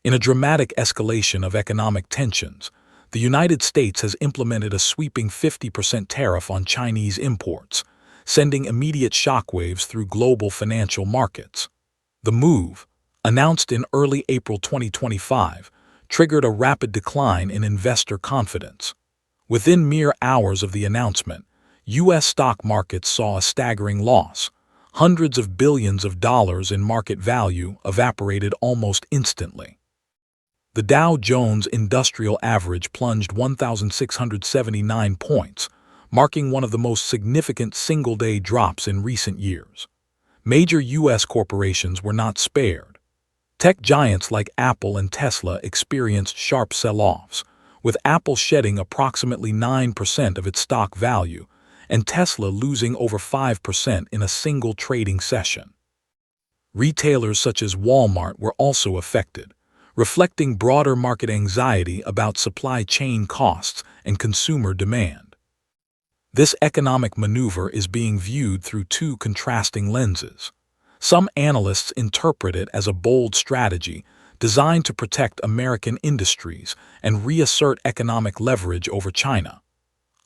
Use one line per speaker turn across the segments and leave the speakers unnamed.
In a dramatic escalation of economic tensions, the United States has implemented a sweeping 50% tariff on Chinese imports, sending immediate shockwaves through global financial markets. The move, announced in early April 2025, triggered a rapid decline in investor confidence. Within mere hours of the announcement, U.S. stock markets saw a staggering loss. Hundreds of billions of dollars in market value evaporated almost instantly. The Dow Jones Industrial Average plunged 1,679 points, marking one of the most significant single-day drops in recent years. Major U.S. corporations were not spared. Tech giants like Apple and Tesla experienced sharp sell-offs, with Apple shedding approximately 9% of its stock value and Tesla losing over 5% in a single trading session. Retailers such as Walmart were also affected, reflecting broader market anxiety about supply chain costs and consumer demand. This economic maneuver is being viewed through two contrasting lenses. Some analysts interpret it as a bold strategy designed to protect American industries and reassert economic leverage over China.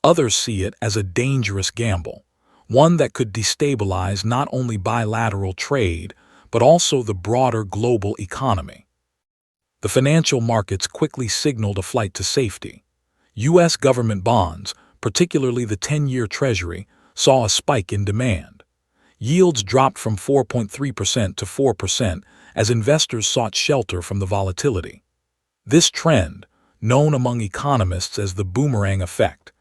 Others see it as a dangerous gamble, one that could destabilize not only bilateral trade, but also the broader global economy. The financial markets quickly signaled a flight to safety. U.S. government bonds, particularly the 10-year Treasury, saw a spike in demand. Yields dropped from 4.3% to 4% as investors sought shelter from the volatility. This trend, known among economists as the boomerang effect,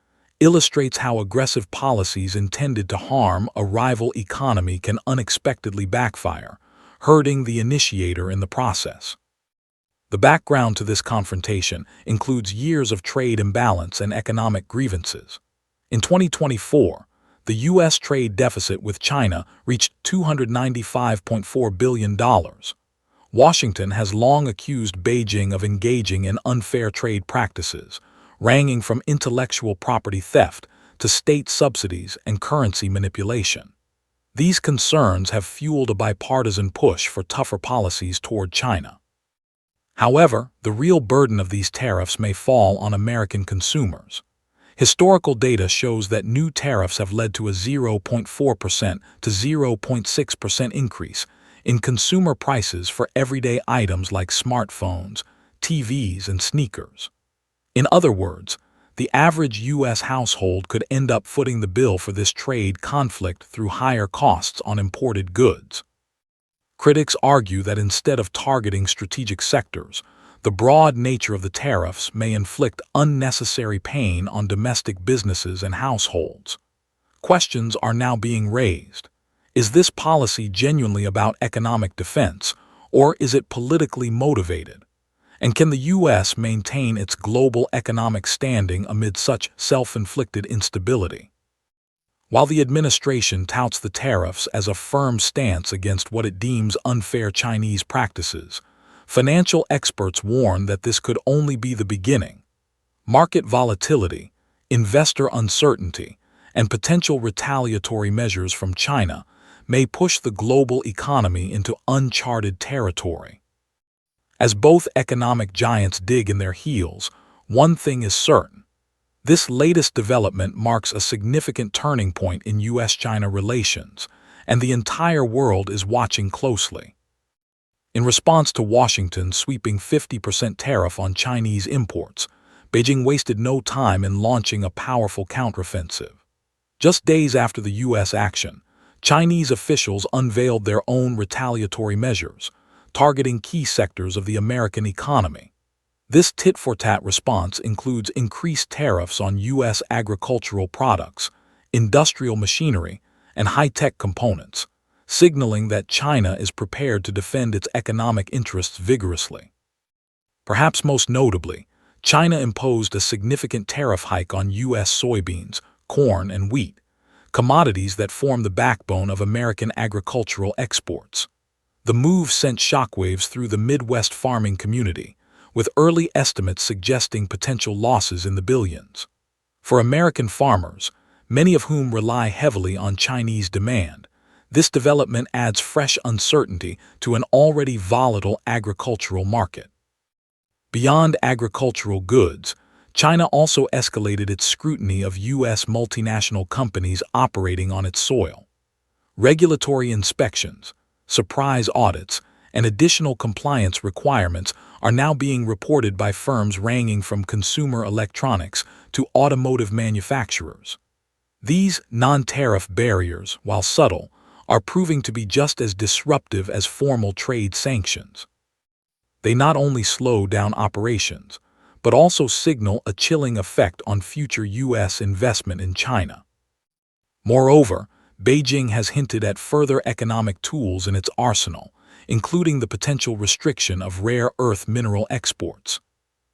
illustrates how aggressive policies intended to harm a rival economy can unexpectedly backfire, hurting the initiator in the process. The background to this confrontation includes years of trade imbalance and economic grievances. In 2024, the U.S. trade deficit with China reached $295.4 billion. Washington has long accused Beijing of engaging in unfair trade practices, ranging from intellectual property theft to state subsidies and currency manipulation. These concerns have fueled a bipartisan push for tougher policies toward China. However, the real burden of these tariffs may fall on American consumers. Historical data shows that new tariffs have led to a 0.4% to 0.6% increase in consumer prices for everyday items like smartphones, TVs, and sneakers. In other words, the average U.S. household could end up footing the bill for this trade conflict through higher costs on imported goods. Critics argue that instead of targeting strategic sectors, the broad nature of the tariffs may inflict unnecessary pain on domestic businesses and households. Questions are now being raised. Is this policy genuinely about economic defense, or is it politically motivated? And can the U.S. maintain its global economic standing amid such self-inflicted instability? While the administration touts the tariffs as a firm stance against what it deems unfair Chinese practices, financial experts warn that this could only be the beginning. Market volatility, investor uncertainty, and potential retaliatory measures from China may push the global economy into uncharted territory. As both economic giants dig in their heels, one thing is certain. This latest development marks a significant turning point in U.S.-China relations, and the entire world is watching closely. In response to Washington's sweeping 50% tariff on Chinese imports, Beijing wasted no time in launching a powerful counteroffensive. Just days after the U.S. action, Chinese officials unveiled their own retaliatory measures, targeting key sectors of the American economy. This tit-for-tat response includes increased tariffs on U.S. agricultural products, industrial machinery, and high-tech components, signaling that China is prepared to defend its economic interests vigorously. Perhaps most notably, China imposed a significant tariff hike on U.S. soybeans, corn, and wheat, commodities that form the backbone of American agricultural exports. The move sent shockwaves through the Midwest farming community, with early estimates suggesting potential losses in the billions. For American farmers, many of whom rely heavily on Chinese demand, this development adds fresh uncertainty to an already volatile agricultural market. Beyond agricultural goods, China also escalated its scrutiny of U.S. multinational companies operating on its soil. Regulatory inspections, surprise audits, and additional compliance requirements are now being reported by firms ranging from consumer electronics to automotive manufacturers. These non-tariff barriers, while subtle, are proving to be just as disruptive as formal trade sanctions. They not only slow down operations, but also signal a chilling effect on future U.S. investment in China. Moreover, Beijing has hinted at further economic tools in its arsenal, including the potential restriction of rare earth mineral exports.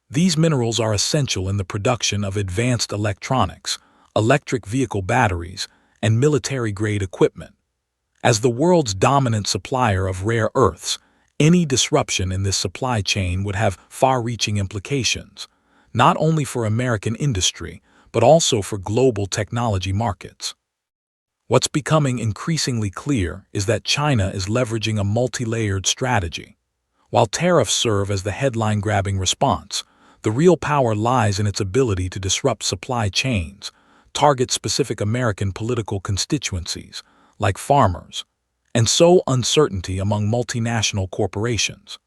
These minerals are essential in the production of advanced electronics, electric vehicle batteries, and military-grade equipment. As the world's dominant supplier of rare earths, any disruption in this supply chain would have far-reaching implications, not only for American industry, but also for global technology markets. What's becoming increasingly clear is that China is leveraging a multi-layered strategy. While tariffs serve as the headline-grabbing response, the real power lies in its ability to disrupt supply chains, target specific American political constituencies, like farmers, and sow uncertainty among multinational corporations.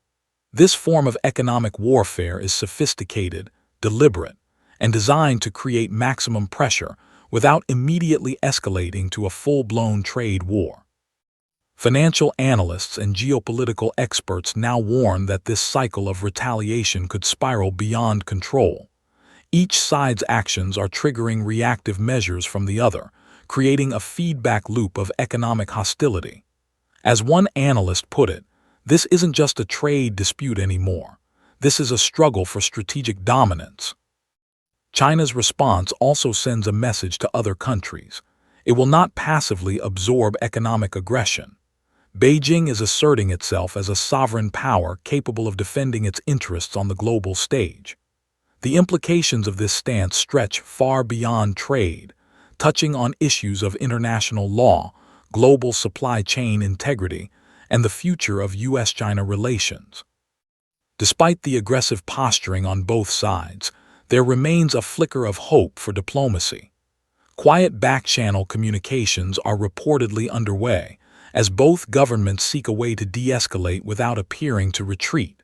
This form of economic warfare is sophisticated, deliberate, and designed to create maximum pressure without immediately escalating to a full-blown trade war. Financial analysts and geopolitical experts now warn that this cycle of retaliation could spiral beyond control. Each side's actions are triggering reactive measures from the other, creating a feedback loop of economic hostility. As one analyst put it, this isn't just a trade dispute anymore. This is a struggle for strategic dominance. China's response also sends a message to other countries. It will not passively absorb economic aggression. Beijing is asserting itself as a sovereign power capable of defending its interests on the global stage. The implications of this stance stretch far beyond trade, touching on issues of international law, global supply chain integrity, and the future of U.S.-China relations. Despite the aggressive posturing on both sides, there remains a flicker of hope for diplomacy. Quiet back-channel communications are reportedly underway, as both governments seek a way to de-escalate without appearing to retreat.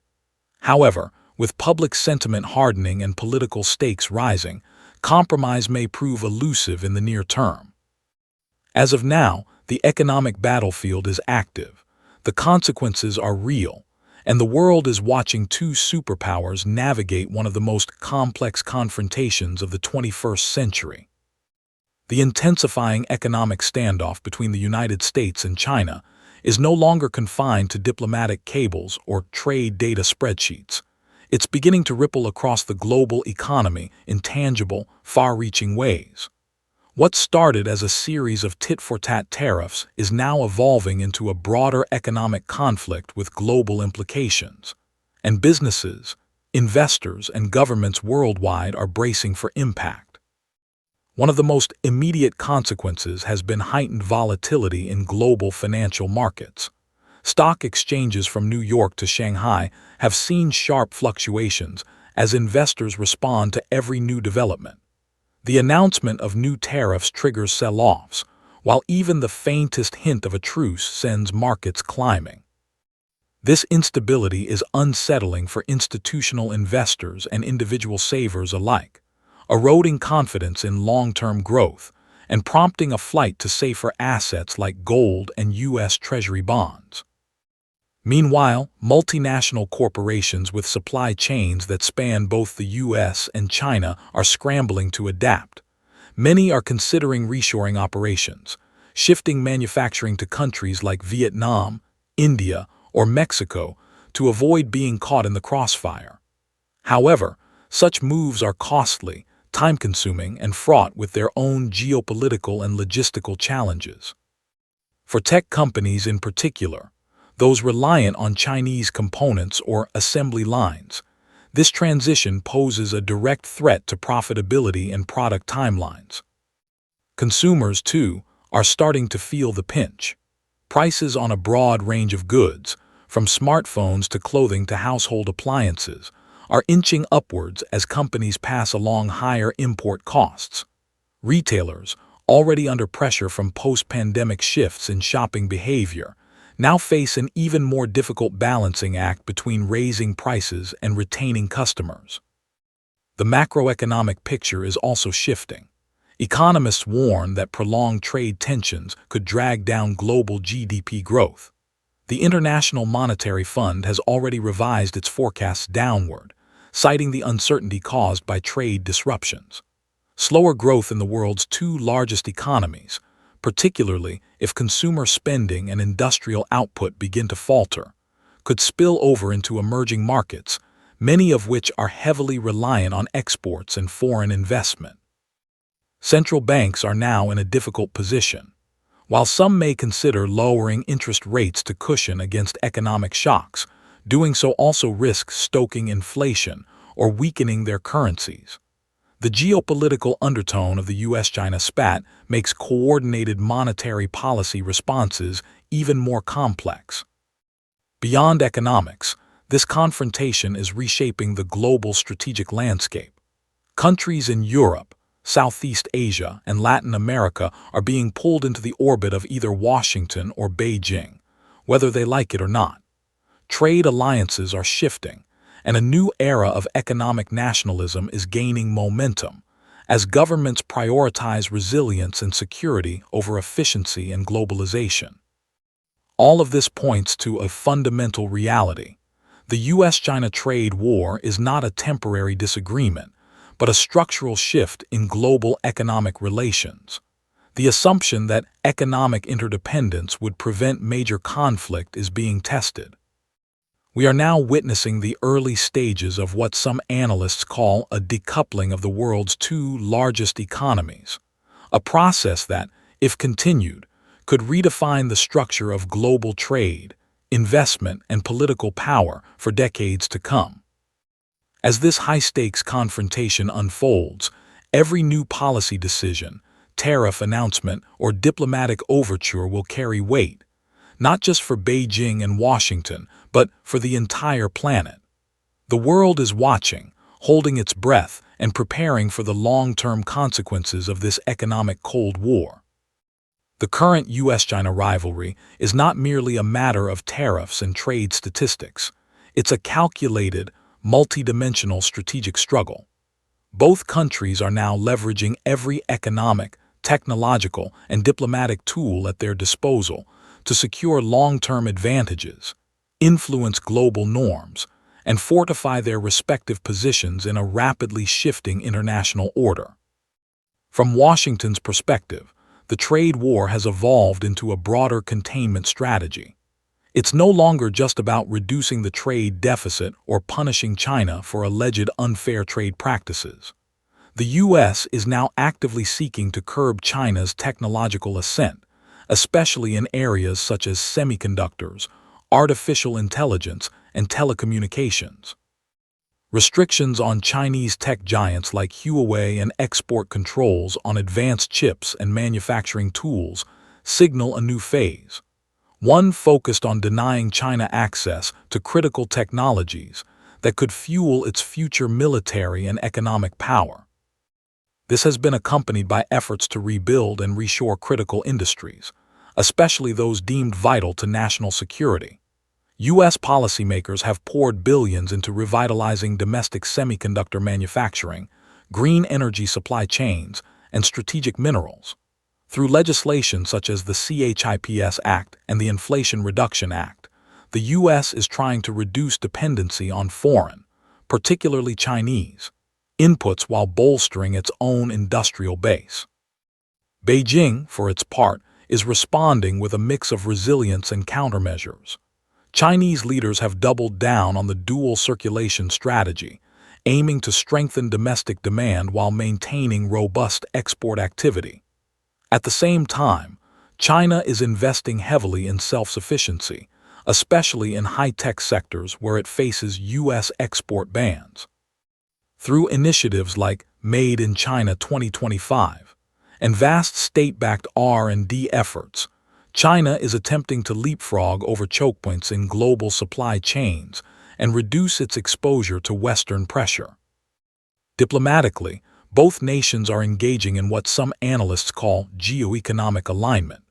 However, with public sentiment hardening and political stakes rising, compromise may prove elusive in the near term. As of now, the economic battlefield is active, the consequences are real, and the world is watching two superpowers navigate one of the most complex confrontations of the 21st century. The intensifying economic standoff between the United States and China is no longer confined to diplomatic cables or trade data spreadsheets. It's beginning to ripple across the global economy in tangible, far-reaching ways. What started as a series of tit-for-tat tariffs is now evolving into a broader economic conflict with global implications, and businesses, investors, and governments worldwide are bracing for impact. One of the most immediate consequences has been heightened volatility in global financial markets. Stock exchanges from New York to Shanghai have seen sharp fluctuations as investors respond to every new development. The announcement of new tariffs triggers sell-offs, while even the faintest hint of a truce sends markets climbing. This instability is unsettling for institutional investors and individual savers alike, eroding confidence in long-term growth and prompting a flight to safer assets like gold and U.S. Treasury bonds. Meanwhile, multinational corporations with supply chains that span both the U.S. and China are scrambling to adapt. Many are considering reshoring operations, shifting manufacturing to countries like Vietnam, India, or Mexico to avoid being caught in the crossfire. However, such moves are costly, time-consuming, and fraught with their own geopolitical and logistical challenges. For tech companies in particular, those reliant on Chinese components or assembly lines, this transition poses a direct threat to profitability and product timelines. Consumers, too, are starting to feel the pinch. Prices on a broad range of goods, from smartphones to clothing to household appliances, are inching upwards as companies pass along higher import costs. Retailers, already under pressure from post-pandemic shifts in shopping behavior, now face an even more difficult balancing act between raising prices and retaining customers. The macroeconomic picture is also shifting. Economists warn that prolonged trade tensions could drag down global GDP growth. The International Monetary Fund has already revised its forecasts downward, citing the uncertainty caused by trade disruptions. Slower growth in the world's two largest economies, particularly if consumer spending and industrial output begin to falter, could spill over into emerging markets, many of which are heavily reliant on exports and foreign investment. Central banks are now in a difficult position. While some may consider lowering interest rates to cushion against economic shocks, doing so also risks stoking inflation or weakening their currencies. The geopolitical undertone of the US-China spat makes coordinated monetary policy responses even more complex. Beyond economics, this confrontation is reshaping the global strategic landscape. Countries in Europe, Southeast Asia, and Latin America are being pulled into the orbit of either Washington or Beijing, whether they like it or not. Trade alliances are shifting, and a new era of economic nationalism is gaining momentum as governments prioritize resilience and security over efficiency and globalization. All of this points to a fundamental reality. The US-China trade war is not a temporary disagreement, but a structural shift in global economic relations. The assumption that economic interdependence would prevent major conflict is being tested. We are now witnessing the early stages of what some analysts call a decoupling of the world's two largest economies, a process that, if continued, could redefine the structure of global trade, investment, and political power for decades to come. As this high-stakes confrontation unfolds, every new policy decision, tariff announcement, or diplomatic overture will carry weight, not just for Beijing and Washington, but for the entire planet. The world is watching, holding its breath, and preparing for the long-term consequences of this economic Cold War. The current US-China rivalry is not merely a matter of tariffs and trade statistics. It's a calculated, multidimensional strategic struggle. Both countries are now leveraging every economic, technological, and diplomatic tool at their disposal to secure long-term advantages, influence global norms, and fortify their respective positions in a rapidly shifting international order. From Washington's perspective, the trade war has evolved into a broader containment strategy. It's no longer just about reducing the trade deficit or punishing China for alleged unfair trade practices. The U.S. is now actively seeking to curb China's technological ascent, especially in areas such as semiconductors, artificial intelligence, and telecommunications. Restrictions on Chinese tech giants like Huawei and export controls on advanced chips and manufacturing tools signal a new phase. One focused on denying China access to critical technologies that could fuel its future military and economic power. This has been accompanied by efforts to rebuild and reshore critical industries, especially those deemed vital to national security. U.S. policymakers have poured billions into revitalizing domestic semiconductor manufacturing, green energy supply chains, and strategic minerals. Through legislation such as the CHIPS Act and the Inflation Reduction Act, the U.S. is trying to reduce dependency on foreign, particularly Chinese, inputs while bolstering its own industrial base. Beijing, for its part, is responding with a mix of resilience and countermeasures. Chinese leaders have doubled down on the dual circulation strategy, aiming to strengthen domestic demand while maintaining robust export activity. At the same time, China is investing heavily in self-sufficiency, especially in high-tech sectors where it faces U.S. export bans. Through initiatives like Made in China 2025 and vast state-backed R&D efforts, China is attempting to leapfrog over choke points in global supply chains and reduce its exposure to Western pressure. Diplomatically, both nations are engaging in what some analysts call geoeconomic alignment.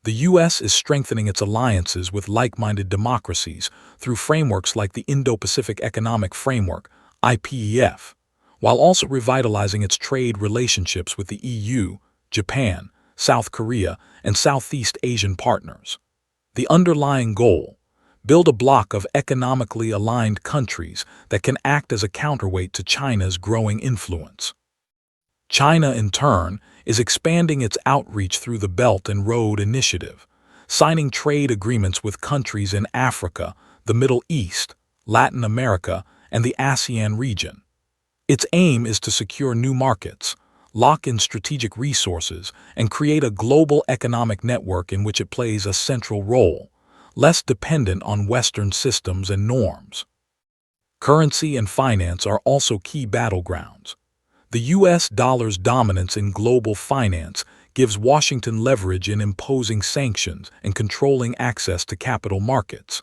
The U.S. is strengthening its alliances with like-minded democracies through frameworks like the Indo-Pacific Economic Framework, IPEF, while also revitalizing its trade relationships with the EU, Japan, South Korea, and Southeast Asian partners. The underlying goal: build a bloc of economically aligned countries that can act as a counterweight to China's growing influence. China, in turn, is expanding its outreach through the Belt and Road Initiative, signing trade agreements with countries in Africa, the Middle East, Latin America, and the ASEAN region. Its aim is to secure new markets, lock in strategic resources, and create a global economic network in which it plays a central role, less dependent on Western systems and norms. Currency and finance are also key battlegrounds. The U.S. dollar's dominance in global finance gives Washington leverage in imposing sanctions and controlling access to capital markets.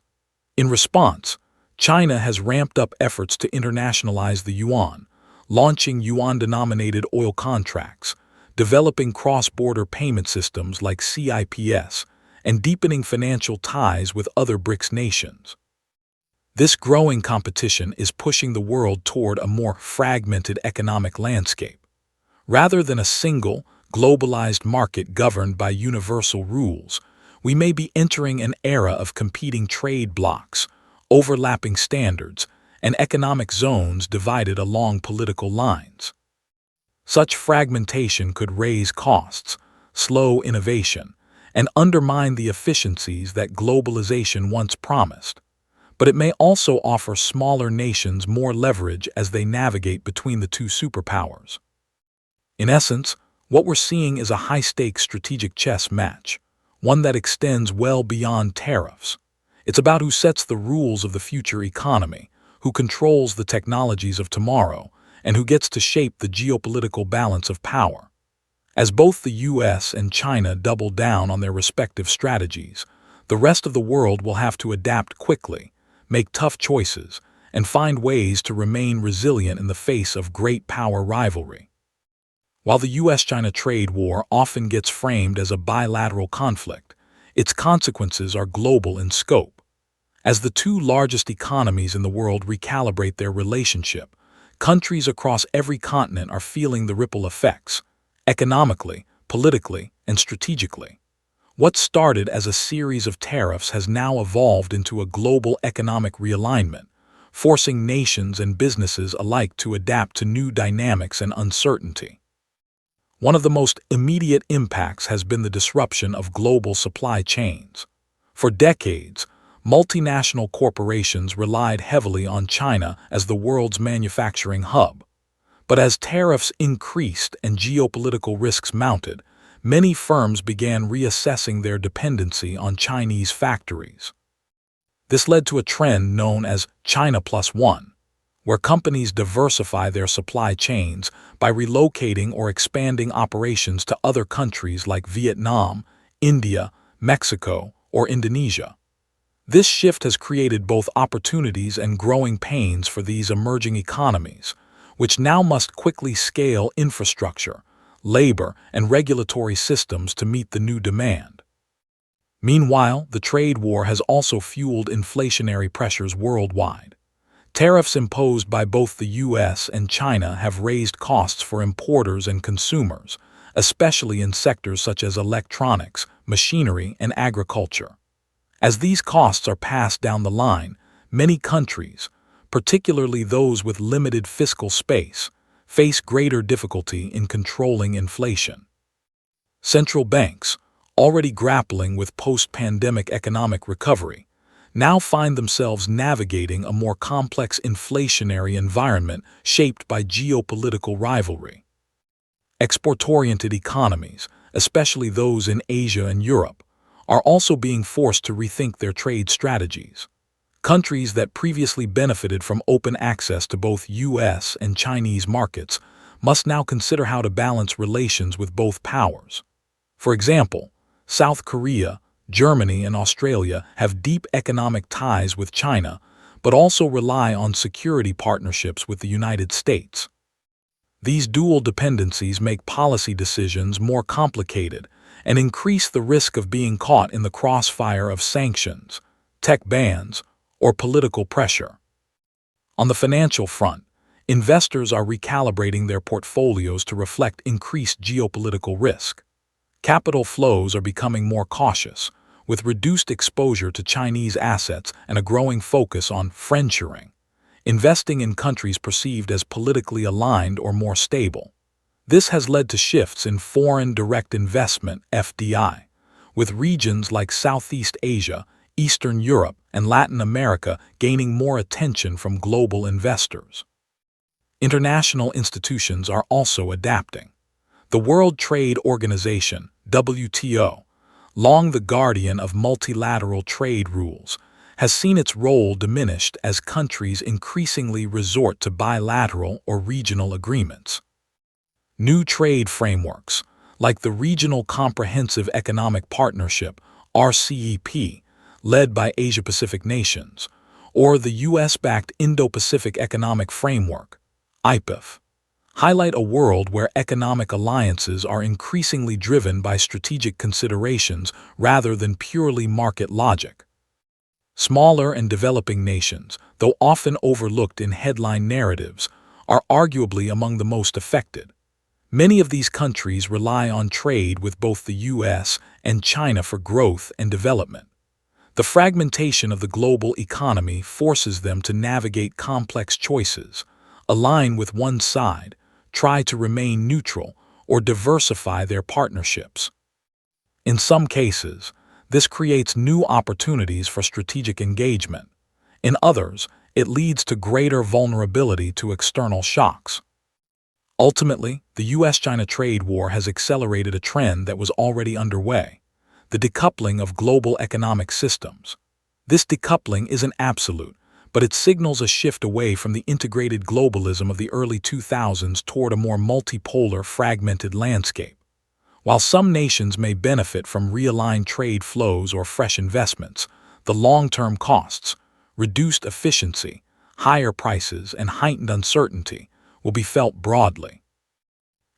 In response, China has ramped up efforts to internationalize the yuan, launching yuan-denominated oil contracts, developing cross-border payment systems like CIPS, and deepening financial ties with other BRICS nations. This growing competition is pushing the world toward a more fragmented economic landscape. Rather than a single, globalized market governed by universal rules, we may be entering an era of competing trade blocs, overlapping standards, and economic zones divided along political lines. Such fragmentation could raise costs, slow innovation, and undermine the efficiencies that globalization once promised. But it may also offer smaller nations more leverage as they navigate between the two superpowers. In essence, what we're seeing is a high-stakes strategic chess match, one that extends well beyond tariffs. It's about who sets the rules of the future economy, who controls the technologies of tomorrow, and who gets to shape the geopolitical balance of power. As both the U.S. and China double down on their respective strategies, the rest of the world will have to adapt quickly, make tough choices, and find ways to remain resilient in the face of great power rivalry. While the U.S.-China trade war often gets framed as a bilateral conflict, its consequences are global in scope. As the two largest economies in the world recalibrate their relationship, countries across every continent are feeling the ripple effects, economically, politically, and strategically. What started as a series of tariffs has now evolved into a global economic realignment, forcing nations and businesses alike to adapt to new dynamics and uncertainty. One of the most immediate impacts has been the disruption of global supply chains. For decades, multinational corporations relied heavily on China as the world's manufacturing hub. But as tariffs increased and geopolitical risks mounted, many firms began reassessing their dependency on Chinese factories. This led to a trend known as China Plus One, where companies diversify their supply chains by relocating or expanding operations to other countries like Vietnam, India, Mexico, or Indonesia. This shift has created both opportunities and growing pains for these emerging economies, which now must quickly scale infrastructure, labor, and regulatory systems to meet the new demand. Meanwhile, the trade war has also fueled inflationary pressures worldwide. Tariffs imposed by both the U.S. and China have raised costs for importers and consumers, especially in sectors such as electronics, machinery, and agriculture. As these costs are passed down the line, many countries, particularly those with limited fiscal space, face greater difficulty in controlling inflation. Central banks, already grappling with post-pandemic economic recovery, now find themselves navigating a more complex inflationary environment shaped by geopolitical rivalry. Export-oriented economies, especially those in Asia and Europe, are also being forced to rethink their trade strategies. Countries that previously benefited from open access to both U.S. and Chinese markets must now consider how to balance relations with both powers. For example, South Korea, Germany, and Australia have deep economic ties with China, but also rely on security partnerships with the United States. These dual dependencies make policy decisions more complicated and increase the risk of being caught in the crossfire of sanctions, tech bans, or political pressure. On the financial front, investors are recalibrating their portfolios to reflect increased geopolitical risk. Capital flows are becoming more cautious, with reduced exposure to Chinese assets and a growing focus on friendshoring, investing in countries perceived as politically aligned or more stable. This has led to shifts in foreign direct investment (FDI), with regions like Southeast Asia, Eastern Europe, and Latin America gaining more attention from global investors. International institutions are also adapting. The World Trade Organization (WTO), long the guardian of multilateral trade rules, has seen its role diminished as countries increasingly resort to bilateral or regional agreements. New trade frameworks, like the Regional Comprehensive Economic Partnership (RCEP), led by Asia-Pacific nations, or the U.S.-backed Indo-Pacific Economic Framework (IPEF), highlight a world where economic alliances are increasingly driven by strategic considerations rather than purely market logic. Smaller and developing nations, though often overlooked in headline narratives, are arguably among the most affected. Many of these countries rely on trade with both the U.S. and China for growth and development. The fragmentation of the global economy forces them to navigate complex choices, align with one side, try to remain neutral, or diversify their partnerships. In some cases, this creates new opportunities for strategic engagement. In others, it leads to greater vulnerability to external shocks. Ultimately, the U.S.-China trade war has accelerated a trend that was already underway: the decoupling of global economic systems. This decoupling isn't absolute, but it signals a shift away from the integrated globalism of the early 2000s toward a more multipolar, fragmented landscape. While some nations may benefit from realigned trade flows or fresh investments, the long-term costs, reduced efficiency, higher prices, and heightened uncertainty will be felt broadly.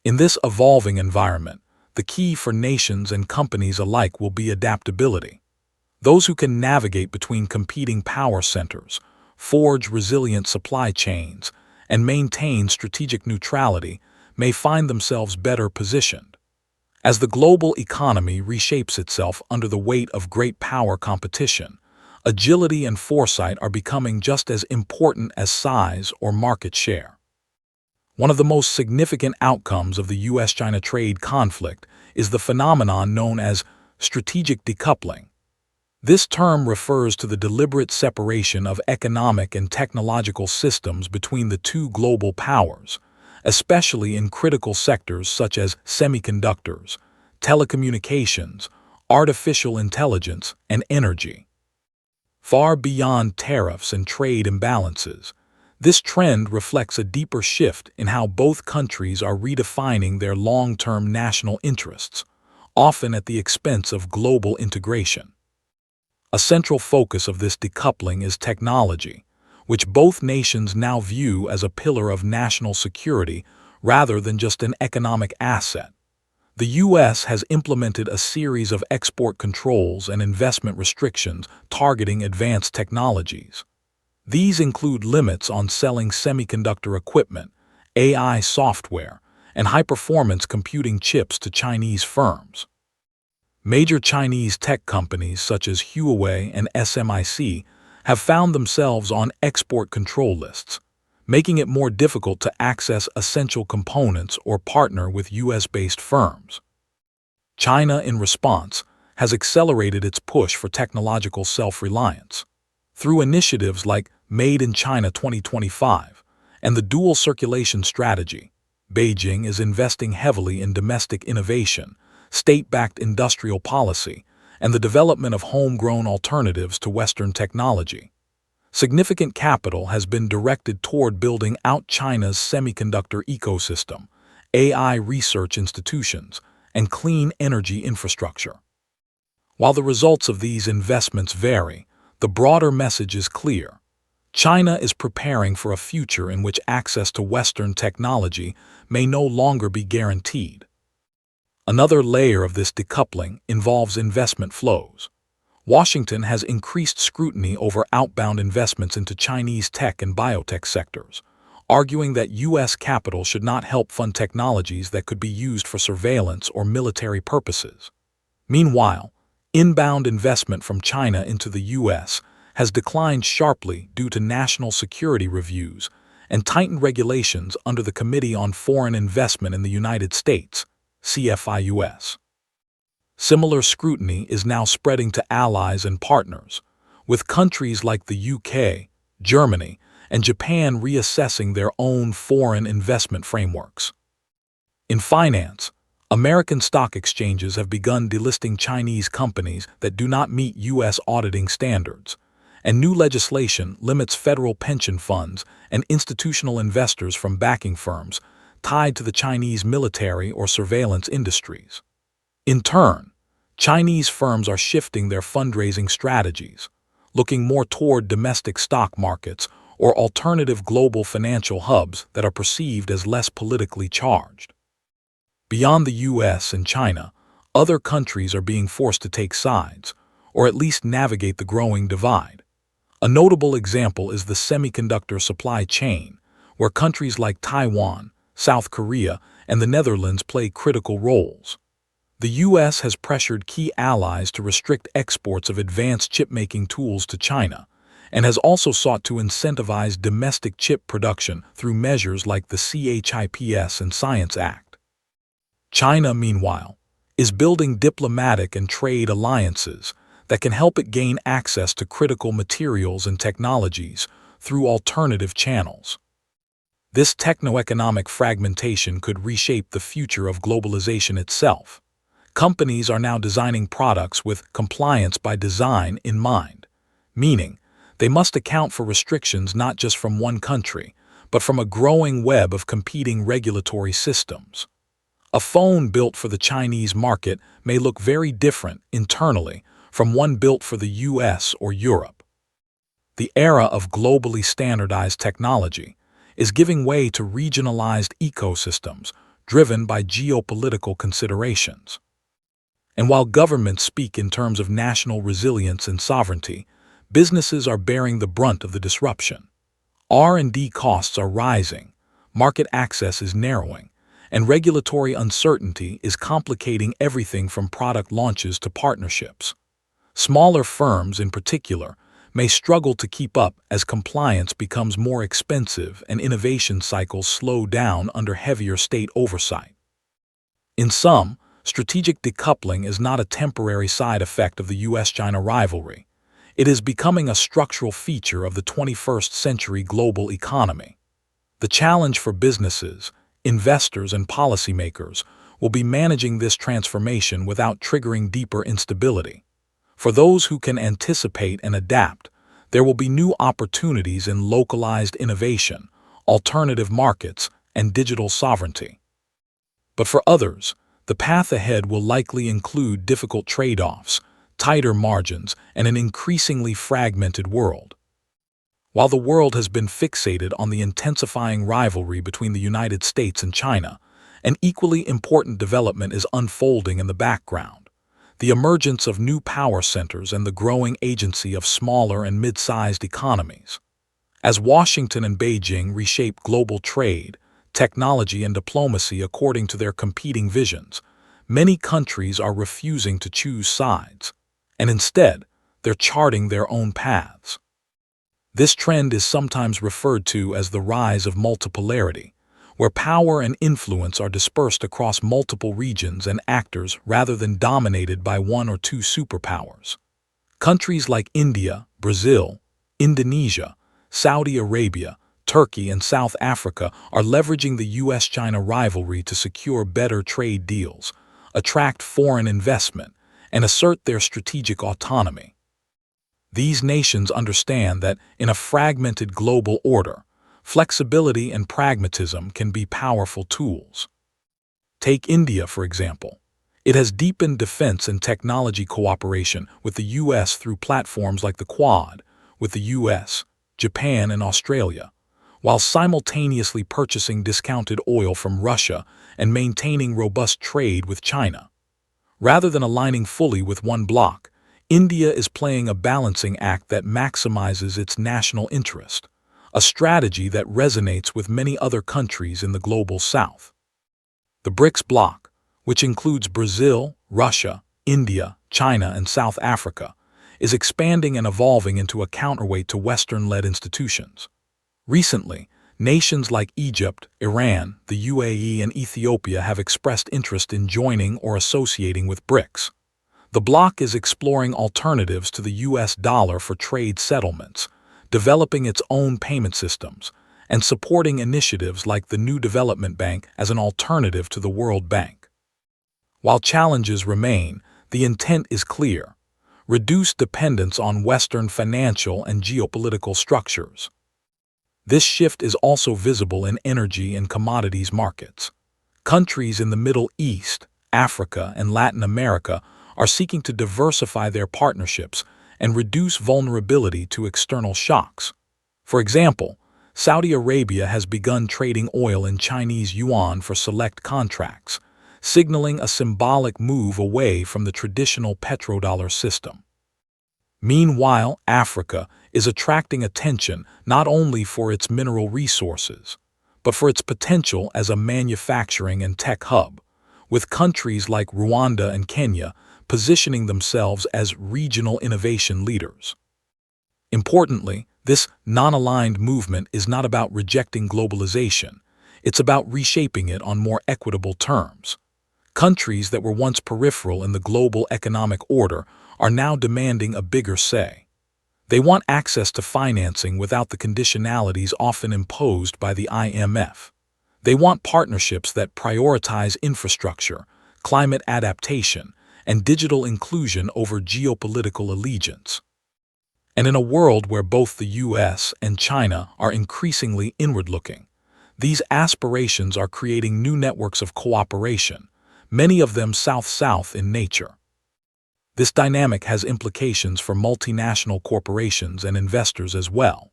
In this evolving environment, the key for nations and companies alike will be adaptability. Those who can navigate between competing power centers, forge resilient supply chains, and maintain strategic neutrality may find themselves better positioned. As the global economy reshapes itself under the weight of great power competition, agility and foresight are becoming just as important as size or market share. One of the most significant outcomes of the U.S.-China trade conflict is the phenomenon known as strategic decoupling. This term refers to the deliberate separation of economic and technological systems between the two global powers, especially in critical sectors such as semiconductors, telecommunications, artificial intelligence, and energy. Far beyond tariffs and trade imbalances, this trend reflects a deeper shift in how both countries are redefining their long-term national interests, often at the expense of global integration. A central focus of this decoupling is technology, which both nations now view as a pillar of national security rather than just an economic asset. The U.S. has implemented a series of export controls and investment restrictions targeting advanced technologies. These include limits on selling semiconductor equipment, AI software, and high-performance computing chips to Chinese firms. Major Chinese tech companies such as Huawei and SMIC have found themselves on export control lists, making it more difficult to access essential components or partner with U.S.-based firms. China, in response, has accelerated its push for technological self-reliance. Through initiatives like Made in China 2025 and the dual circulation strategy, Beijing is investing heavily in domestic innovation, state-backed industrial policy, and the development of homegrown alternatives to Western technology. Significant capital has been directed toward building out China's semiconductor ecosystem, AI research institutions, and clean energy infrastructure. While the results of these investments vary, the broader message is clear. China is preparing for a future in which access to Western technology may no longer be guaranteed. Another layer of this decoupling involves investment flows. Washington has increased scrutiny over outbound investments into Chinese tech and biotech sectors, arguing that U.S. capital should not help fund technologies that could be used for surveillance or military purposes. Meanwhile, inbound investment from China into the U.S. has declined sharply due to national security reviews and tightened regulations under the Committee on Foreign Investment in the United States, CFIUS. Similar scrutiny is now spreading to allies and partners, with countries like the UK, Germany, and Japan reassessing their own foreign investment frameworks. In finance, American stock exchanges have begun delisting Chinese companies that do not meet U.S. auditing standards, and new legislation limits federal pension funds and institutional investors from backing firms tied to the Chinese military or surveillance industries. In turn, Chinese firms are shifting their fundraising strategies, looking more toward domestic stock markets or alternative global financial hubs that are perceived as less politically charged. Beyond the U.S. and China, other countries are being forced to take sides, or at least navigate the growing divide. A notable example is the semiconductor supply chain, where countries like Taiwan, South Korea, and the Netherlands play critical roles. The U.S. has pressured key allies to restrict exports of advanced chip-making tools to China, and has also sought to incentivize domestic chip production through measures like the CHIPS and Science Act. China, meanwhile, is building diplomatic and trade alliances that can help it gain access to critical materials and technologies through alternative channels. This techno-economic fragmentation could reshape the future of globalization itself. Companies are now designing products with compliance by design in mind, meaning they must account for restrictions not just from one country, but from a growing web of competing regulatory systems. A phone built for the Chinese market may look very different internally from one built for the US or Europe. The era of globally standardized technology is giving way to regionalized ecosystems driven by geopolitical considerations. And while governments speak in terms of national resilience and sovereignty, businesses are bearing the brunt of the disruption. R&D costs are rising, market access is narrowing, and regulatory uncertainty is complicating everything from product launches to partnerships. Smaller firms, in particular, may struggle to keep up as compliance becomes more expensive and innovation cycles slow down under heavier state oversight. In sum, strategic decoupling is not a temporary side effect of the U.S.-China rivalry. It is becoming a structural feature of the 21st century global economy. The challenge for businesses, investors, and policymakers will be managing this transformation without triggering deeper instability. For those who can anticipate and adapt, there will be new opportunities in localized innovation, alternative markets, and digital sovereignty. But for others, the path ahead will likely include difficult trade-offs, tighter margins, and an increasingly fragmented world. While the world has been fixated on the intensifying rivalry between the United States and China, an equally important development is unfolding in the background: the emergence of new power centers and the growing agency of smaller and mid-sized economies. As Washington and Beijing reshape global trade, technology, and diplomacy according to their competing visions, many countries are refusing to choose sides, and instead, they're charting their own paths. This trend is sometimes referred to as the rise of multipolarity, where power and influence are dispersed across multiple regions and actors rather than dominated by one or two superpowers. Countries like India, Brazil, Indonesia, Saudi Arabia, Turkey, and South Africa are leveraging the U.S.-China rivalry to secure better trade deals, attract foreign investment, and assert their strategic autonomy. These nations understand that in a fragmented global order, flexibility and pragmatism can be powerful tools. Take India, for example. It has deepened defense and technology cooperation with the U.S. through platforms like the Quad, with the U.S., Japan, and Australia, while simultaneously purchasing discounted oil from Russia and maintaining robust trade with China. Rather than aligning fully with one bloc, India is playing a balancing act that maximizes its national interest, a strategy that resonates with many other countries in the global south. The BRICS bloc, which includes Brazil, Russia, India, China, and South Africa, is expanding and evolving into a counterweight to Western-led institutions. Recently, nations like Egypt, Iran, the UAE, and Ethiopia have expressed interest in joining or associating with BRICS. The bloc is exploring alternatives to the US dollar for trade settlements, developing its own payment systems, and supporting initiatives like the New Development Bank as an alternative to the World Bank. While challenges remain, the intent is clear: reduce dependence on Western financial and geopolitical structures. This shift is also visible in energy and commodities markets. Countries in the Middle East, Africa, and Latin America are seeking to diversify their partnerships and reduce vulnerability to external shocks. For example, Saudi Arabia has begun trading oil in Chinese yuan for select contracts, signaling a symbolic move away from the traditional petrodollar system. Meanwhile, Africa is attracting attention not only for its mineral resources, but for its potential as a manufacturing and tech hub, with countries like Rwanda and Kenya positioning themselves as regional innovation leaders. Importantly, this non-aligned movement is not about rejecting globalization, it's about reshaping it on more equitable terms. Countries that were once peripheral in the global economic order are now demanding a bigger say. They want access to financing without the conditionalities often imposed by the IMF. They want partnerships that prioritize infrastructure, climate adaptation, and digital inclusion over geopolitical allegiance. And in a world where both the US and China are increasingly inward-looking, these aspirations are creating new networks of cooperation, many of them South-South in nature. This dynamic has implications for multinational corporations and investors as well.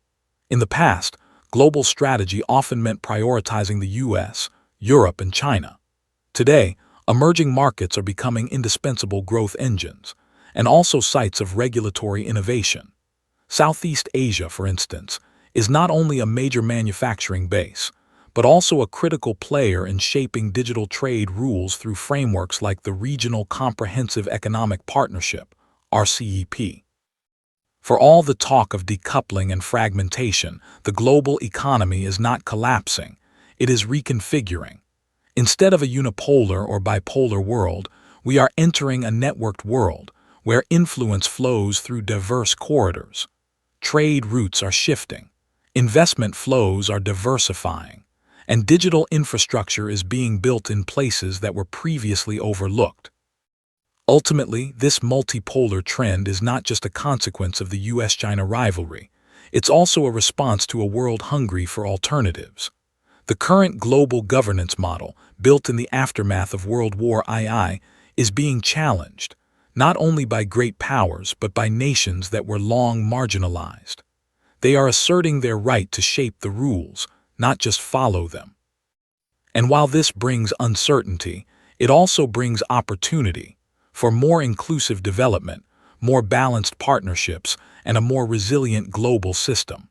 In the past, global strategy often meant prioritizing the US, Europe, and China. Today, emerging markets are becoming indispensable growth engines, and also sites of regulatory innovation. Southeast Asia, for instance, is not only a major manufacturing base, but also a critical player in shaping digital trade rules through frameworks like the Regional Comprehensive Economic Partnership, RCEP. For all the talk of decoupling and fragmentation, the global economy is not collapsing, it is reconfiguring. Instead of a unipolar or bipolar world, we are entering a networked world where influence flows through diverse corridors. Trade routes are shifting, investment flows are diversifying, and digital infrastructure is being built in places that were previously overlooked. Ultimately, this multipolar trend is not just a consequence of the US-China rivalry, it's also a response to a world hungry for alternatives. The current global governance model, built in the aftermath of World War II, is being challenged, not only by great powers but by nations that were long marginalized. They are asserting their right to shape the rules, not just follow them. And while this brings uncertainty, it also brings opportunity for more inclusive development, more balanced partnerships, and a more resilient global system.